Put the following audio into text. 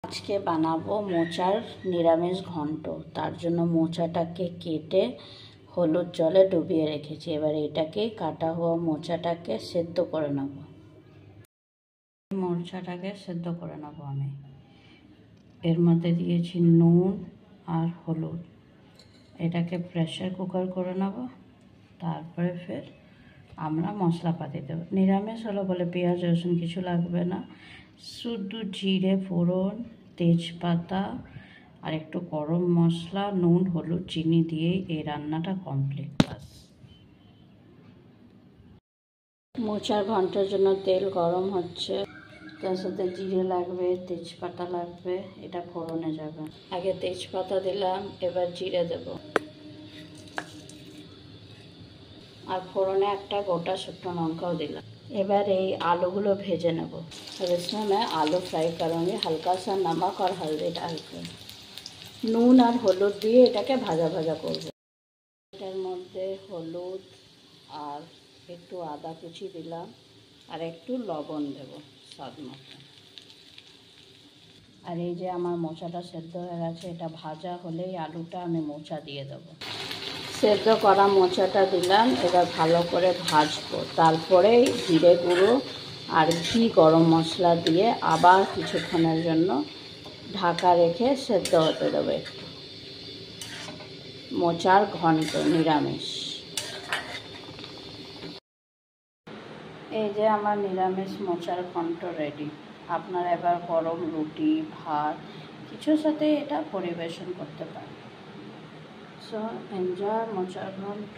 আজকে বানাবো মোচার নিরামিষ ঘন্ট। তার জন্য মোচাটাকে কেটে হলুদ জলে ডুবিয়ে রেখেছি। এবার এটাকে কাটা হওয়া মোচাটাকে সেদ্ধ করে নেব। মোচাটাকে সেদ্ধ করে নেব আমি। এর মধ্যে দিয়েছি নুন আর হলুদ। এটাকে প্রেসার কুকার করে নেব। তারপরে ফের আমরা মশলাপাতি দেবো। নিরামিষ হলো বলে পেঁয়াজ রসুন কিছু লাগবে না, শুধু জিরে ফোড়ন, তেজপাতা আর একটু গরম মশলা, নুন হলুদ চিনি দিয়েই এই রান্নাটা কমপ্লিট। বাস। মোচার ঘন্টার জন্য তেল গরম হচ্ছে, তার সাথে জিরে লাগবে, তেজপাতা লাগবে, এটা ফোড়নে যাবে। আগে তেজপাতা দিলাম, এবার জিরে দেব, আর ফোড়নে একটা গোটা শুকনো লঙ্কাও দিলাম। এবার এই आलूগুলো ভেজে নেব। और इसमें मैं आलू फ्राई करूँगी। हल्का सा नमक और हल्दी डाल के নুন আর হলুদ দিয়ে এটাকে ভাজা ভাজা করব। এটার মধ্যে হলুদ আর একটু আদা কুচি দিলাম আর একটু লবণ দেব স্বাদ মতো। আর এই যে আমার মোচাটা সেদ্ধ হয়ে গেছে, এটা ভাজা হলেই আলুটা আমি মোচা দিয়ে দেবো। সেদ্ধ করা মোচাটা দিলাম, এবার ভালো করে ভাজবো। তারপরে জিরে গুঁড়ো আর ঘি গরম মশলা দিয়ে আবার কিছুক্ষণের জন্য ঢাকা রেখে সেদ্ধ হতে দেবো একটু। মোচার ঘন্ট নিরামিষ। এই যে আমার নিরামিষ মোচার ঘন্ট রেডি। আপনারা এবার গরম রুটি ভাত কিছুর সাথে এটা পরিবেশন করতে পারেন। So enjoy মোচার ঘন্ট।